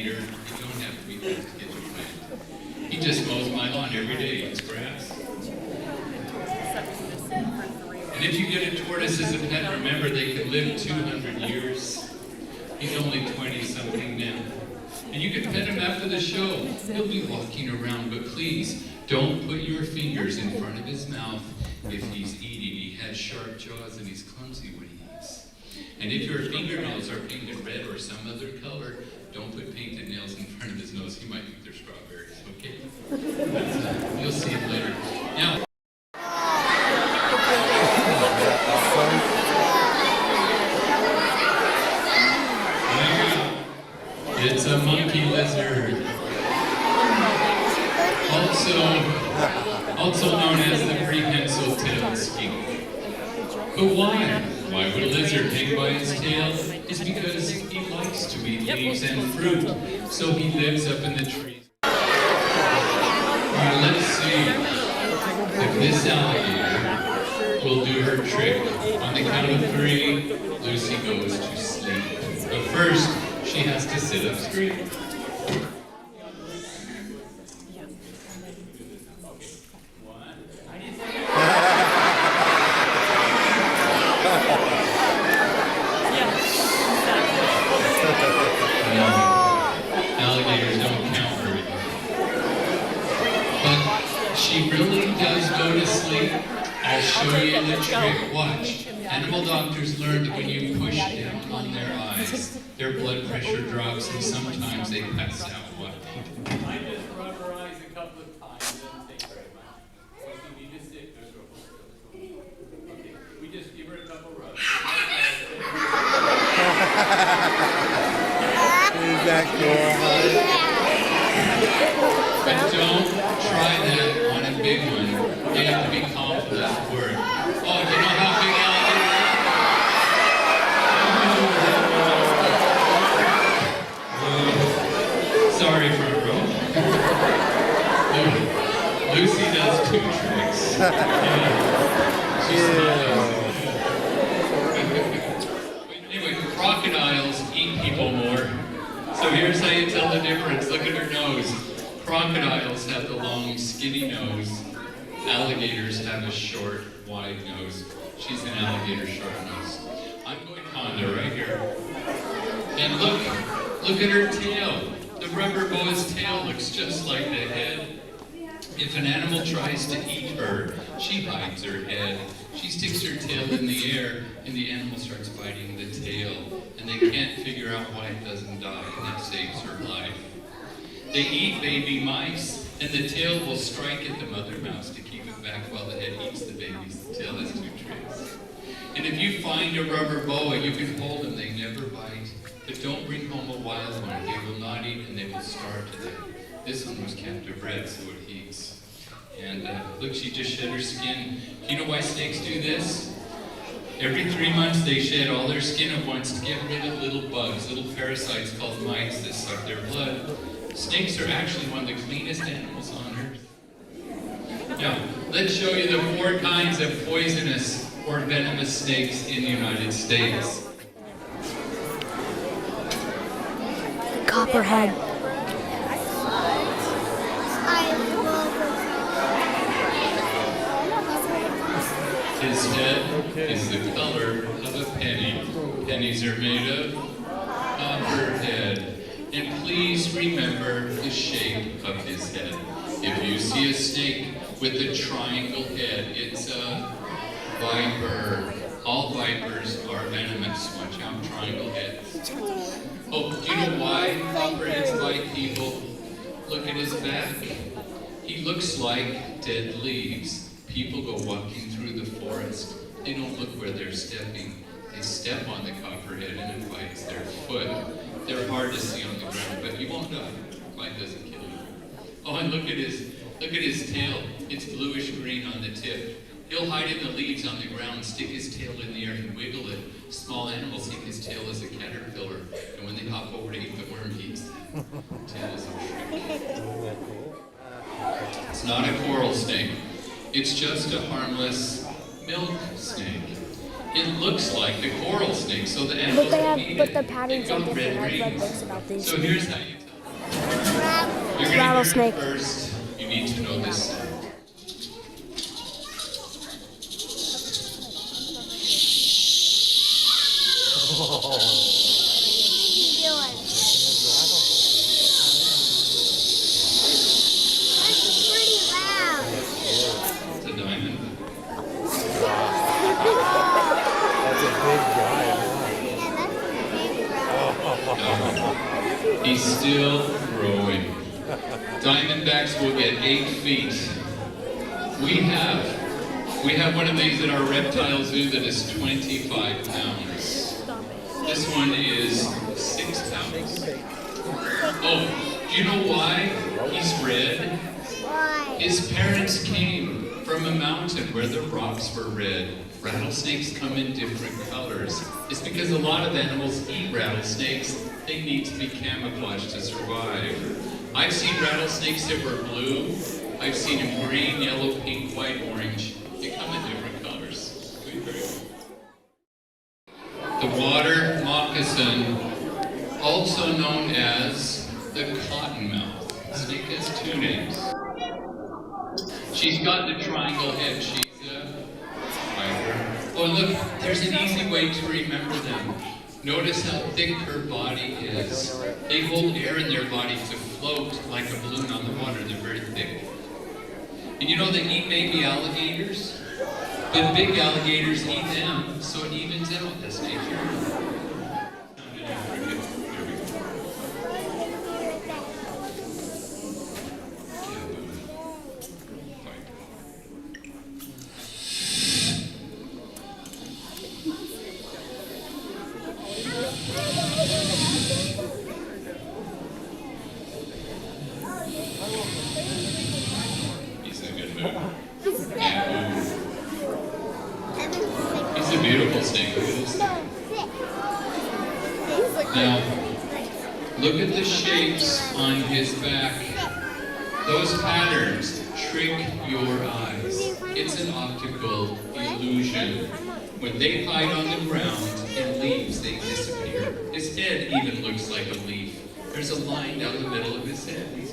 eater. You don't have to be fast to get your plant. He just mows my lawn every day, eats grass. And if you get a tortoise as a pet, remember they can live 200 years. He's only 20-something now. And you can pet him after the show. He'll be walking around, but please, don't put your fingers in front of his mouth if he's eating. He has sharp jaws and he's clumsy when he eats. And if your fingernails are painted red or some other color, don't put painted nails in front of his nose. He might think they're strawberries, okay? But, you'll see him later. Now, it's a monkey lizard, also known as the prehensile-tailed skink. But why? Why would a lizard hang by his tail? It's because he likes to eat leaves and fruit, so he lives up in the trees. Alright, let's see if this alligator will do her trick. On the count of 3, Lucy goes to sleep. But first, she has to sit up straight. Alligators don't count very well. But she really does go to sleep. I'll show you the trick. Watch. Animal doctors learned that when you push down on their eyes, their blood pressure drops and sometimes they pass out. What? I just rub her eyes a couple of times. It doesn't take very much. Once you need to sit, there's okay. We just give her a couple rubs. Is that cool? But don't try that on a big one. You have to be calm for that word. Oh, you know how big alligators are? Sorry for a row. Lucy does 2 tricks. Anyway, crocodiles eat people more. So here's how you tell the difference. Look at her nose. Crocodiles have the long, skinny nose. Alligators have a short, wide nose. She's an alligator short nose. I'm going Honda right here. And look at her tail. The rubber boa's tail looks just like the head. If an animal tries to eat her, she hides her head. She sticks her tail in the air, and the animal starts biting the tail. And they can't figure out why it doesn't die, and that saves her life. They eat baby mice, and the tail will strike at the mother mouse to keep it back while the head eats the babies. The tail has 2 tricks. And if you find a rubber boa, you can hold them. They never bite. But don't bring home a wild one. They will not eat, and they will starve to death. This one was captive bred, so it eats. And look, she just shed her skin. You know why snakes do this? Every 3 months they shed all their skin at once to get rid of little bugs, little parasites called mites that suck their blood. Snakes are actually one of the cleanest animals on earth. Now, let's show you the 4 kinds of poisonous or venomous snakes in the United States. Copperhead. His head is the color of a penny. Pennies are made of copperhead. And please remember the shape of his head. If you see a snake with a triangle head, it's a viper. All vipers are venomous. Watch out, triangle heads. Oh, do you know why copperheads bite people? Look at his back. He looks like dead leaves. People go walking through the forest. They don't look where they're stepping. They step on the copperhead and it bites their foot. They're hard to see on the ground, but you won't die. Bite doesn't kill you. Oh, and look at his tail. It's bluish green on the tip. He'll hide in the leaves on the ground, stick his tail in the air and wiggle it. Small animals think his tail is a caterpillar, and when they hop over to eat the worm, he eats them. Tail is a trick. It's not a coral snake. It's just a harmless milk snake. It looks like the coral snake, so the animals But eat the it. patterns They've are got different. red I've read rings. books about these. So here's how you tell You're gonna Rattlesnake. hear it first. You need to know this sound. It's a diamond. That's a big giant. He's still growing. Diamondbacks will get 8 feet. We have one of these at our reptile zoo that is 25 pounds. This one is 6 pounds. Oh, do you know why he's red? His parents came from a mountain where the rocks were red. Rattlesnakes come in different colors. It's because a lot of animals eat rattlesnakes. They need to be camouflaged to survive. I've seen rattlesnakes that were blue. I've seen them green, yellow, pink, white, orange. They come in different colors. Very cool. The water moccasin, also known as the cottonmouth. The snake has 2 names. She's got the triangle head. She's a spider. Oh, look, there's an easy way to remember them. Notice how thick her body is. They hold air in their body to float like a balloon on the water. They're very thick. And you know they eat baby alligators? But big alligators eat them, so it evens out. That's nature. He's in a good mood. Yeah, he's a beautiful snake. Look at this thing. Now, look at the shapes on his back. Those patterns trick your eyes. It's an optical illusion. When they hide on the ground in leaves, they disappear. His head even looks like a leaf. There's a line down the middle of his head. He's